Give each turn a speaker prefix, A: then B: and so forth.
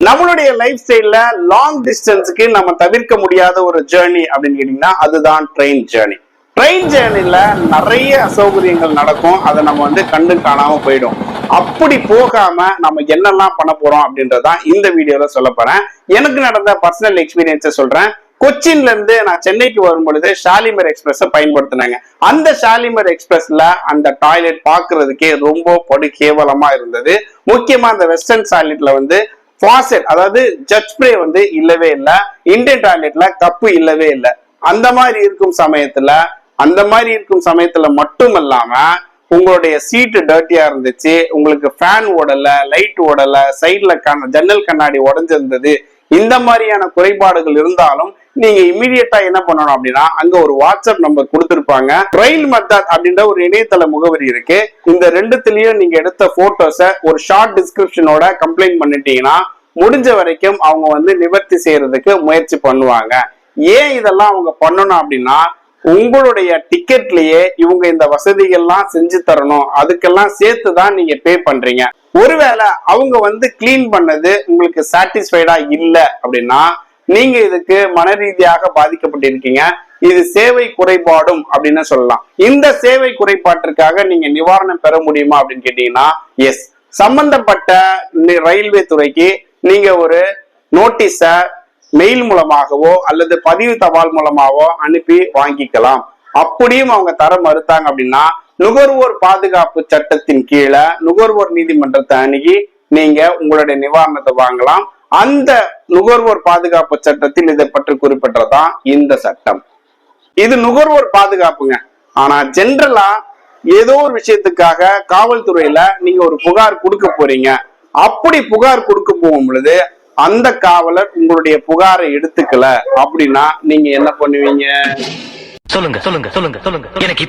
A: நம்மளுடைய லைஃப் ஸ்டைல்ல லாங் டிஸ்டன்ஸுக்கு நம்ம தவிர்க்க முடியாத ஒரு ஜேர்னி அப்படின்னு கேட்டீங்கன்னா அதுதான் ட்ரெயின் ஜேர்னி. ட்ரெயின் ஜேர்னில நிறைய அசௌகரியங்கள் நடக்கும். அதை நம்ம கண்டு காணாம போயிடும். அப்படி போகாம நம்ம என்னெல்லாம் பண்ண போறோம் அப்படின்றதான் இந்த வீடியோல சொல்ல போறேன். எனக்கு நடந்த பர்சனல் எக்ஸ்பீரியன்ஸை சொல்றேன். கொச்சின்ல இருந்து நான் சென்னைக்கு வரும் பொழுது ஷாலிமர் எக்ஸ்பிரஸ் பயன்படுத்தினாங்க. அந்த ஷாலிமர் எக்ஸ்பிரஸ்ல அந்த டாய்லெட் பாக்குறதுக்கே ரொம்ப படு கேவலமா இருந்தது. முக்கியமா அந்த வெஸ்டர்ன் டாய்லெட்ல ஃபாசெட், அதாவது ஜட் ஸ்ப்ரே இல்லவே இல்லை. இந்தியன் டாய்லெட்ல கப்பு இல்லவே இல்லை. அந்த மாதிரி இருக்கும் சமயத்துல மட்டும் இல்லாம உங்களுடைய சீட்டு டர்ட்டியா இருந்துச்சு, உங்களுக்கு ஃபேன் ஓடல, லைட் ஓடல, சைட்ல ஜன்னல் கண்ணாடி உடஞ்சிருந்தது. இந்த மாதிரியான குறைபாடுகள் இருந்தாலும் நீங்க இமீடியட்டா என்ன பண்ணணும் அப்படின்னா, அங்க ஒரு வாட்ஸ்அப் நம்பர் கொடுத்திருப்பாங்க. ரயில் மெத்தட் அப்படின்ற ஒரு இணையதள முகவரி இருக்கு. இந்த ரெண்டுத்திலயும் நீங்க எடுத்த போட்டோஸ ஒரு ஷார்ட் டிஸ்கிரிப்ஷனோட கம்ப்ளைண்ட் பண்ணிட்டீங்கன்னா முடிஞ்ச வரைக்கும் அவங்க நிவர்த்தி செய்யறதுக்கு முயற்சி பண்ணுவாங்க. ஏன் இதெல்லாம் அவங்க பண்ணணும் அப்படின்னா, உங்களுடைய டிக்கெட்லயே இவங்க இந்த வசதிகள்லாம் செஞ்சு தரணும், அதுக்கெல்லாம் சேர்த்துதான் நீங்க பே பண்றீங்க. ஒருவேளை அவங்க கிளீன் பண்ணது உங்களுக்கு சாட்டிஸ்ஃபைடா இல்ல அப்படின்னா நீங்க இதுக்கு மன ரீதியாக பாதிக்கப்பட்டிருக்கீங்க. இது சேவை குறைபாடும் அப்படின்னு சொல்லலாம். இந்த சேவை குறைபாட்டிற்காக நீங்க நிவாரணம் பெற முடியுமா அப்படின்னு கேட்டீங்கன்னா எஸ். சம்பந்தப்பட்ட ரயில்வே துறைக்கு நீங்க ஒரு நோட்டீஸ மெயில் மூலமாகவோ அல்லது பதிவு தபால் மூலமாகவோ அனுப்பி வாங்கிக்கலாம். அப்படியும் அவங்க தர மறுத்தாங்க அப்படின்னா நுகர்வோர் பாதுகாப்பு சட்டத்தின் கீழே நுகர்வோர் நீதிமன்றத்தை அணுகி நீங்க உங்களுடைய நிவாரணத்தை வாங்கலாம். அந்த நுகர்வோர் பாதுகாப்பு சட்டத்தில் இதை பற்றி குறிப்பிட்டதான் இந்த சட்டம். இது நுகர்வோர் பாதுகாப்புங்க. ஆனா ஜென்ரலா ஏதோ ஒரு விஷயத்துக்காக காவல்துறையில நீங்க ஒரு புகார் கொடுக்க போறீங்க. அப்படி புகார் கொடுக்க போகும் பொழுது அந்த காவலர் உங்களுடைய புகாரை எடுத்துக்கல அப்படின்னா நீங்க என்ன பண்ணுவீங்க?
B: சொல்லுங்க. எனக்கு